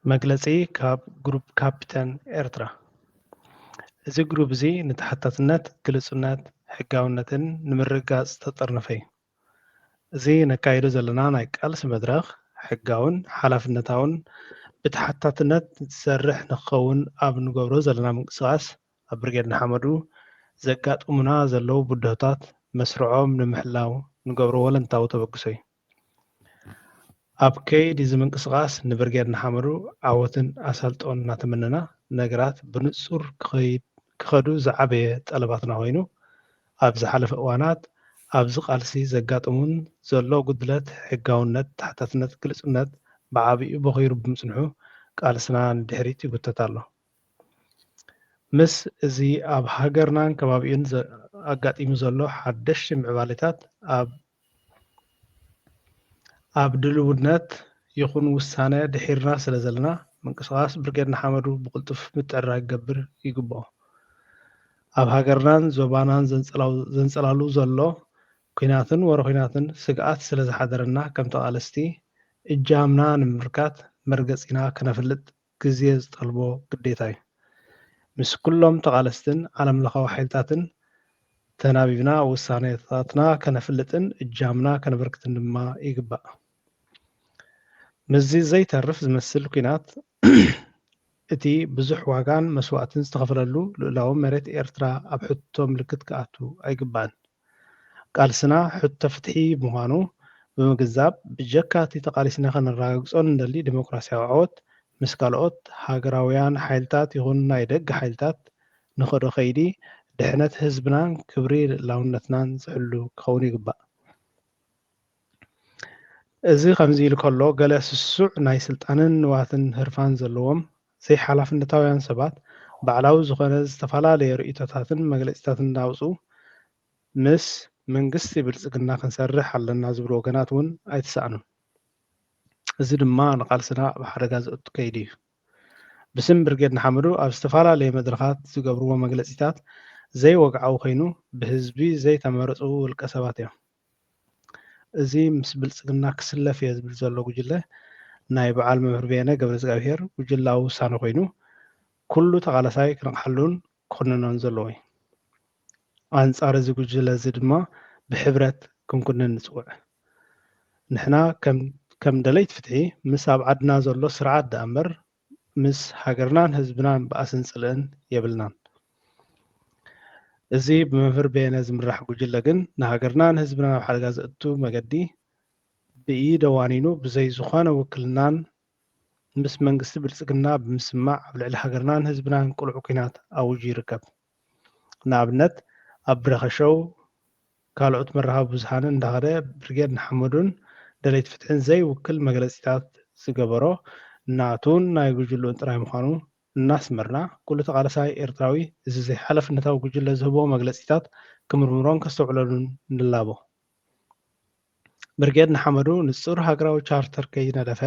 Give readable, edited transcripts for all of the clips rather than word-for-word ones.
መግለጺ ካብ ግሩፕ ካፒታን ኤርትራ እዚ ግሩፕ እዚ ንተሓታትነት ግልጽነት ሕጋውነትን ንምርጋጽ ዝተጠርነፈ እዩ። እዚ ነካይዶ ዘለና ናይ ቃልሲ መድረኽ ሕጋውን ሓላፍነታውን ብተሓታትነት ዝሰርሕ ንክኸውን ኣብ ንገብሮ ዘለና ምንቅስቓስ ኣብ ብርጌድ ንሓመዱ ዘጋጥሙና ዘለዉ ቡድሆታት መስርዖም ንምሕላው ንገብሮ ወለንታዊ ተበግሶ እዩ። ኣብ ከይዲ እዚ ምንቅስቓስ ንብርጌድ ንሓመዱ ዓወትን ኣሳልጦን እናተመነና ነገራት ብንጹር ክኸዱ ዝዓበየ ጠለባትና ኮይኑ ኣብ ዝሓለፈ እዋናት ኣብዚ ቃልሲ ዘጋጥሙን ዘሎ ጉድለት ሕጋውነት ተሓታትነት ግልጽነት ብዓብዩ በኺሩ ብምጽንሑ ቃልስና ንድሕሪት ይጉተት ኣሎ። ምስ እዚ ኣብ ሃገርናን ከባቢኡን ኣጋጢሙ ዘሎ ሓደሽቲ ምዕባለታት ኣብ ድልውነት ይኹን ውሳነ ድሒርና ስለ ዘለና ምንቅስቓስ ብርጌድ ንሓመዱ ብቕልጡፍ ምትዕርራይ ክገብር ይግብኦ። ኣብ ሃገርናን ዞባናን ዘንጸላሉ ዘሎ ኩናትን ወረኹናትን ስግኣት ስለ ዝሓደረና ከም ተቓለስቲ እጃምና ንምምርካት መርገጺና ከነፍልጥ ግዜ ዝጠልቦ ግዴታ እዩ። ምስ ኩሎም ተቓለስትን ዓለም ለኻዊ ሓይልታትን ተናቢብና ውሳኔታትና ከነፍልጥን እጃምና ከነበርክትን ድማ ይግባእ። ምዚ ዘይተርፍ ዝመስል ኩናት እቲ ብዙሕ ዋጋን መስዋዕትን ዝተኸፈለሉ ልኡላዊ መሬት ኤርትራ ኣብ ሕቶ ምልክት ክኣቱ ኣይግባእን። ቃልስና ሕቶ ፍትሒ ብምዃኑ ብምግዛብ ብጀካ እቲ ተቓሊስና ከነረጋግጾን እንደሊ ዲሞክራስያዊ ዓወት ምስ ካልኦት ሃገራውያን ሓይልታት ይኹን ናይ ደገ ሓይልታት ንኸዶ ኸይዲ ድሕነት ህዝብናን ክብሪ ልእላውነትናን ዝሕሉ ክኸውን ይግባእ። እዚ ከምዚ ኢሉ ከሎ ገለ ስሱዕ ናይ ስልጣንን ንዋትን ህርፋን ዘለዎም ዘይሓላፍነታውያን ሰባት ባዕላዊ ዝኾነ ዝተፈላለየ ርእይቶታትን መግለፂታትን እናውፅኡ ምስ መንግስቲ ብልፅግና ክንሰርሕ ኣለና ዝብሉ ወገናት እውን ኣይተሰኣኑን። እዚ ድማ ንቃልስና ኣብ ሓደጋ ዘእቱ ከይዲ እዩ። ብስም ብርጌድ ንሓመዱ ኣብ ዝተፈላለየ መድረኻት ዝገብርዎ መግለፂታት ዘይወግዓዊ ኮይኑ ብህዝቢ ዘይተመረፁ ውልቀ ሰባት እዮም። እዚ ምስ ብልፅግና ክስለፍ እየ ዝብል ዘሎ ጉጅለ ናይ በዓል መምህር ቤነ ገብረእግዚኣብሔር ጉጅላዊ ውሳነ ኮይኑ ኩሉ ተቓላሳይ ክንቕሓሉን ክኩንኖን ዘለዎ እዩ። ኣንጻር እዚ ጉጅለ እዚ ድማ ብሕብረት ክንኩንን ንፅውዕ። ንሕና ከም ደለይት ፍትሒ ምስ ኣብ ዓድና ዘሎ ስርዓት ደኣምበር ምስ ሃገርናን ህዝብናን በኣስን ፅልእን የብልናን። እዚ ብመምህር ቤነ ዝምራሕ ጉጅለ ግን ንሃገርናን ህዝብናን ኣብ ሓደጋ ዘእቱ መገዲ ብኢደ ዋኒኑ ብዘይ ዝኾነ ውክልናን ምስ መንግስቲ ብልፅግና ብምስማዕ ኣብ ልዕሊ ሃገርናን ህዝብናን ቁልዑ ኩናት ኣውጁ ይርከብ። ንኣብነት ኣብ ብረኸሸው ካልኦት መራኸቢ ብዙሓንን እንዳኸደ ብርጌድ ንሓመዱን ደለይት ፍትሕን ዘይውክል መግለፂታት ዝገበሮ ናቱን ናይ ጉጅሉን ጥራይ ምዃኑ እናስመርና ኩሉ ተቓላሳይ ኤርትራዊ እዚ ዘይሓለፍነታዊ ጉጅለ ዝህቦ መግለፂታት ክምርምሮን ከስተውዕለሉን ንላቦ። ብርጌድ ንሓመዱ ንጹር ሃገራዊ ቻርተር ከይነደፈ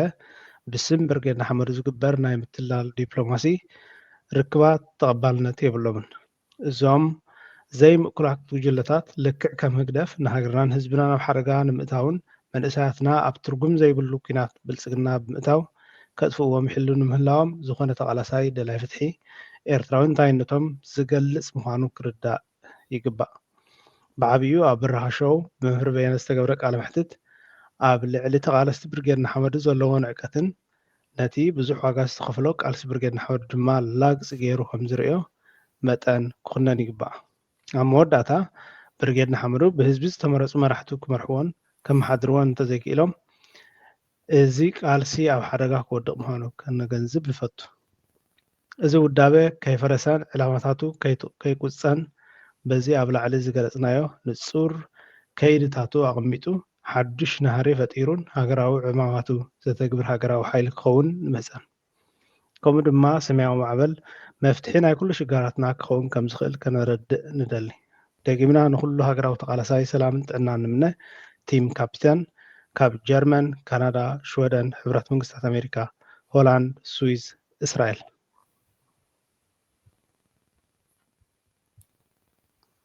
ብስም ብርጌድ ንሓመዱ ዝግበር ናይ ምትላል ዲፕሎማሲ ርክባት ተቐባልነት የብሎምን። እዞም ዘይምእኩላት ጉጅለታት ልክዕ ከም ህግደፍ ንሃገርናን ህዝብናን ኣብ ሓደጋ ንምእታውን መንእሰያትና ኣብ ትርጉም ዘይብሉ ኩናት ብልፅግና ብምእታው ከጥፍእዎም ይሕሉ ንምህላዎም ዝኾነ ተቓላሳይ ደላይ ፍትሒ ኤርትራዊ እንታይነቶም ዝገልጽ ምዃኑ ክርዳእ ይግባእ። ብዓብዩ ኣብ ብራኸሾው ብመምህር ቤነ ዝተገብረ ቃለ መሕትት ኣብ ልዕሊ ተቓለስቲ ብርጌድ ንሓመዱ ዘለዎ ንዕቀትን ነቲ ብዙሕ ዋጋ ዝተኸፈሎ ቃልሲ ብርጌድ ንሓመዱ ድማ ላግፂ ገይሩ ከም ዝርኦ መጠን ክኹነን ይግባእ። ኣብ መወዳእታ ብርጌድ ንሓመዱ ብህዝቢ ዝተመረፁ መራሕቱ ክመርሕዎን ከመሓድርዎን እንተዘይክኢሎም እዚ ቃልሲ ኣብ ሓደጋ ክወድቕ ምዃኑ ከነገንዝብ ንፈቱ። እዚ ውዳበ ከይፈረሰን ዕላማታቱ ከይቁፀን በዚ ኣብ ላዕሊ ዝገለጽናዮ ንጹር ከይድታቱ ኣቐሚጡ ሓዱሽ ናህሪ ፈጢሩን ሃገራዊ ዕማማቱ ዘተግብር ሃገራዊ ሓይሊ ክኸውን ንመፀን። ከምኡ ድማ ሰማያዊ ማዕበል መፍትሒ ናይ ኩሉ ሽጋራትና ክኸውን ከም ዝኽእል ከነረድእ ንደሊ። ደጊምና ንኩሉ ሃገራዊ ተቓላሳይ ሰላምን ጥዕናን ንምነ ቲም ካፒታን ካብ ጀርመን፣ ካናዳ፣ ሽወደን፣ ሕብረት መንግስታት ኣሜሪካ፣ ሆላንድ፣ ስዊዝ፣ እስራኤል